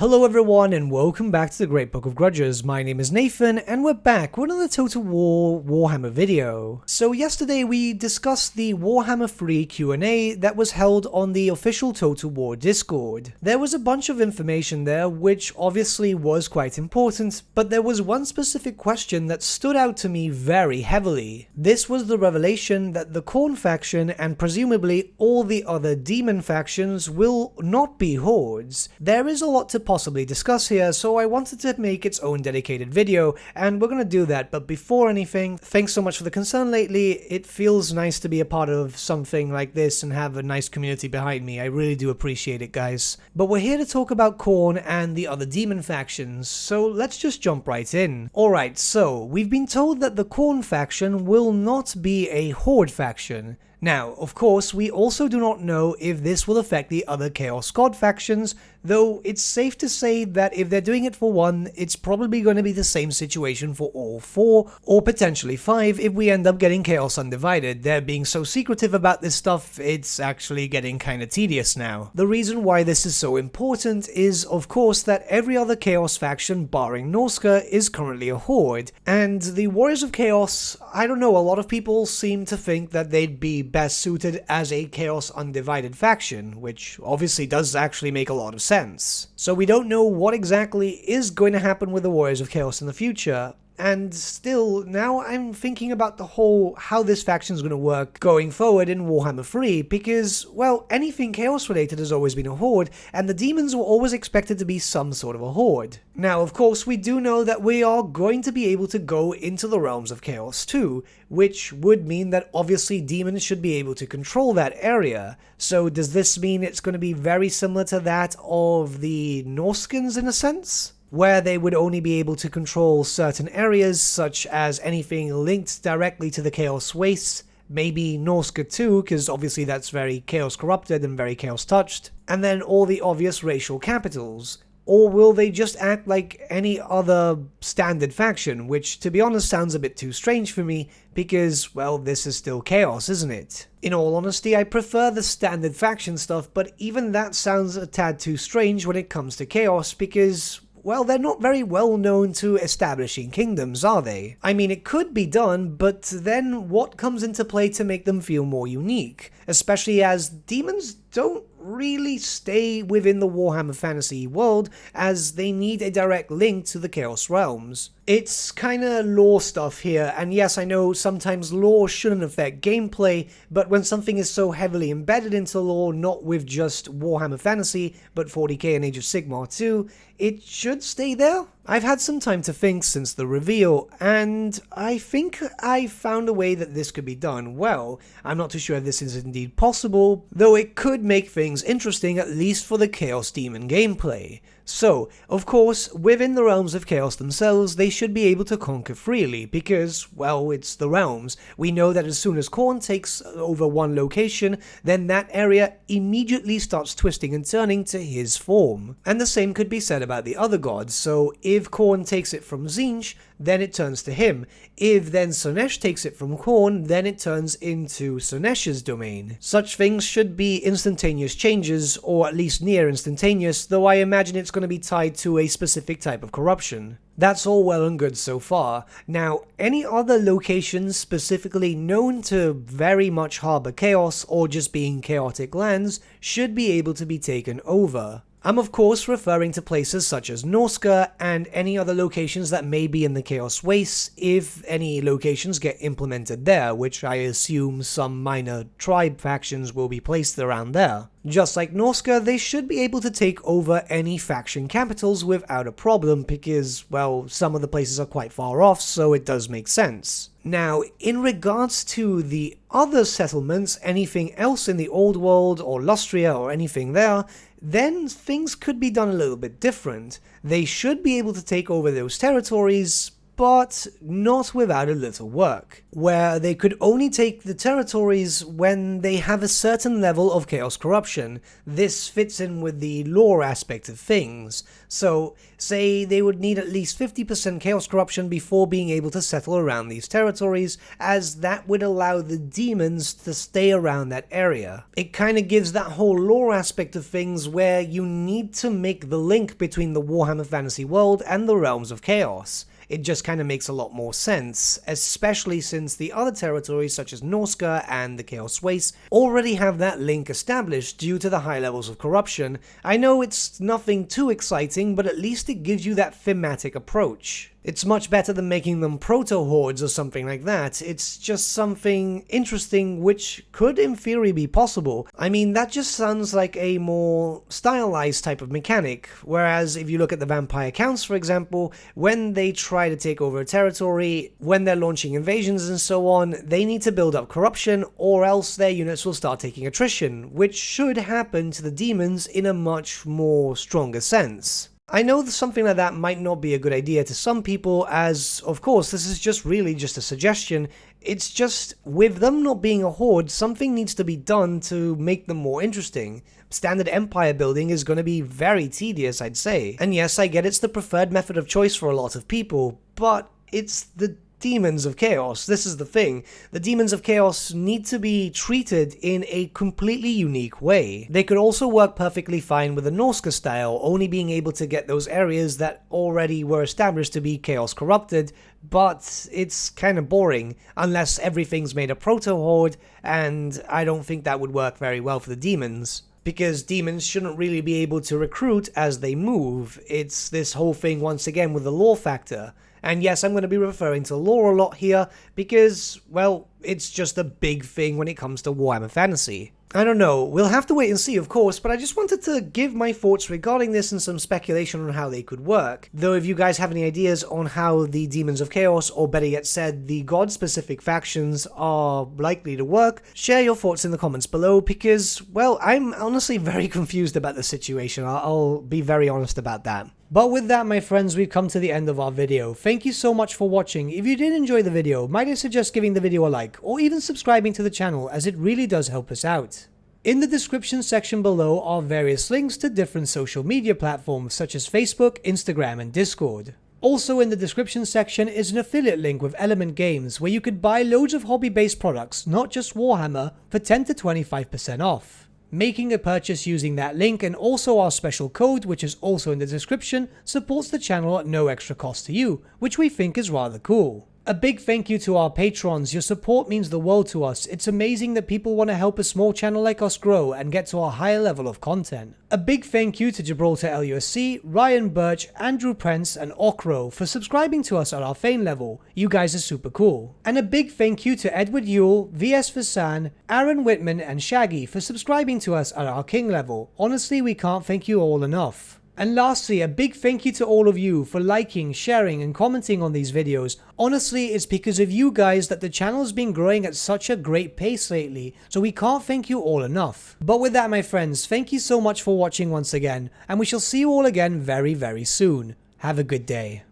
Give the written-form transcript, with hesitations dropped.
Hello everyone and welcome back to the Great Book of Grudges. My name is Nathan and we're back with another Total War Warhammer video. So yesterday we discussed the Warhammer 3 Q&A that was held on the official Total War Discord. There was a bunch of information there which obviously was quite important, but there was one specific question that stood out to me very heavily. This was the revelation that the Khorne faction and presumably all the other demon factions will not be Hordes. There is a lot to possibly discuss here, so I wanted to make its own dedicated video, and we're gonna do that. But before anything, thanks so much for the concern lately. It feels nice to be a part of something like this and have a nice community behind me. I really do appreciate it, guys. But we're here to talk about Khorne and the other demon factions, so let's just jump right in. Alright, so we've been told that the Khorne faction will not be a Horde faction. Now, of course, we also do not know if this will affect the other Chaos God factions, though it's safe to say that if they're doing it for one, it's probably going to be the same situation for all four, or potentially five if we end up getting Chaos Undivided. They're being so secretive about this stuff, it's actually getting kinda tedious now. The reason why this is so important is, of course, that every other Chaos faction, barring Norska, is currently a Horde, and the Warriors of Chaos, I don't know, a lot of people seem to think that they'd be best suited as a Chaos Undivided faction, which obviously does actually make a lot of sense. So we don't know what exactly is going to happen with the Warriors of Chaos in the future, and still, now I'm thinking about the whole how this faction is going to work going forward in Warhammer 3, because, well, anything Chaos related has always been a Horde, and the demons were always expected to be some sort of a Horde. Now, of course, we do know that we are going to be able to go into the realms of Chaos too, which would mean that obviously demons should be able to control that area. So does this mean it's going to be very similar to that of the Norskans in a sense? Where they would only be able to control certain areas, such as anything linked directly to the Chaos Wastes, maybe Norska too, because obviously that's very Chaos corrupted and very Chaos touched, and then all the obvious racial capitals. Or will they just act like any other standard faction, which to be honest sounds a bit too strange for me, because, well, this is still Chaos, isn't it? In all honesty, I prefer the standard faction stuff, but even that sounds a tad too strange when it comes to Chaos, because, well, they're not very well known to establishing kingdoms, are they? I mean, it could be done, but then what comes into play to make them feel more unique? Especially as demons don't really stay within the Warhammer fantasy world, as they need a direct link to the Chaos realms. It's kinda lore stuff here, and yes, I know sometimes lore shouldn't affect gameplay, but when something is so heavily embedded into lore, not with just Warhammer Fantasy, but 40k and Age of Sigmar too, it should stay there. I've had some time to think since the reveal, and I think I found a way that this could be done well. I'm not too sure if this is indeed possible, though it could make things interesting, at least for the Chaos Demon gameplay. So, of course, within the realms of Chaos themselves, they should be able to conquer freely, because, well, it's the realms. We know that as soon as Khorne takes over one location, then that area immediately starts twisting and turning to his form. And the same could be said about the other gods, so if Khorne takes it from Tzeentch, then it turns to him. If then Slaanesh takes it from Khorne, then it turns into Slaanesh's domain. Such things should be instantaneous changes, or at least near instantaneous, though I imagine it's going to be tied to a specific type of corruption. That's all well and good so far. Now, any other locations specifically known to very much harbor chaos or just being chaotic lands should be able to be taken over. I'm of course referring to places such as Norska and any other locations that may be in the Chaos Wastes, if any locations get implemented there, which I assume some minor tribe factions will be placed around there. Just like Norska, they should be able to take over any faction capitals without a problem because, well, some of the places are quite far off, so it does make sense. Now, in regards to the other settlements, anything else in the Old World or Lustria or anything there, then things could be done a little bit different. They should be able to take over those territories, but not without a little work, where they could only take the territories when they have a certain level of chaos corruption. This fits in with the lore aspect of things. So, say they would need at least 50% chaos corruption before being able to settle around these territories, as that would allow the demons to stay around that area. It kind of gives that whole lore aspect of things where you need to make the link between the Warhammer Fantasy world and the realms of chaos. It just kind of makes a lot more sense, especially since the other territories such as Norsca and the Chaos Waste already have that link established due to the high levels of corruption. I know it's nothing too exciting, but at least it gives you that thematic approach. It's much better than making them proto-hordes or something like that. It's just something interesting which could in theory be possible. I mean, that just sounds like a more stylized type of mechanic, whereas if you look at the vampire counts, for example, when they try to take over a territory, when they're launching invasions and so on, they need to build up corruption or else their units will start taking attrition, which should happen to the demons in a much more stronger sense. I know that something like that might not be a good idea to some people, as, of course, this is just really just a suggestion. It's just, with them not being a horde, something needs to be done to make them more interesting. Standard empire building is going to be very tedious, I'd say. And yes, I get it's the preferred method of choice for a lot of people, but it's the Demons of Chaos. This is the thing. The Demons of Chaos need to be treated in a completely unique way. They could also work perfectly fine with the Norsca style, only being able to get those areas that already were established to be chaos corrupted, but it's kind of boring unless everything's made a proto-horde, and I don't think that would work very well for the demons. Because demons shouldn't really be able to recruit as they move. It's this whole thing once again with the lore factor. And yes, I'm going to be referring to lore a lot here because, well, it's just a big thing when it comes to Warhammer Fantasy. I don't know, we'll have to wait and see of course, but I just wanted to give my thoughts regarding this and some speculation on how they could work. Though if you guys have any ideas on how the Demons of Chaos, or better yet said, the god-specific factions are likely to work, share your thoughts in the comments below because, well, I'm honestly very confused about the situation. I'll be very honest about that. But with that, my friends, we've come to the end of our video. Thank you so much for watching. If you did enjoy the video, might I suggest giving the video a like, or even subscribing to the channel, as it really does help us out. In the description section below are various links to different social media platforms such as Facebook, Instagram, and Discord. Also in the description section is an affiliate link with Element Games where you could buy loads of hobby-based products, not just Warhammer, for 10 to 25% off. Making a purchase using that link and also our special code, which is also in the description, supports the channel at no extra cost to you, which we think is rather cool. A big thank you to our patrons. Your support means the world to us. It's amazing that people want to help a small channel like us grow and get to a higher level of content. A big thank you to Gibraltar LUSC, Ryan Bertsche, Andrew Prince, and Okro for subscribing to us at our Fane level. You guys are super cool. And a big thank you to Edward Yule, VS Vasan, Aaron Whitman, and Shaggy for subscribing to us at our King level. Honestly, we can't thank you all enough. And lastly, a big thank you to all of you for liking, sharing, and commenting on these videos. Honestly, it's because of you guys that the channel has been growing at such a great pace lately, so we can't thank you all enough. But with that, my friends, thank you so much for watching once again, and we shall see you all again very, very soon. Have a good day.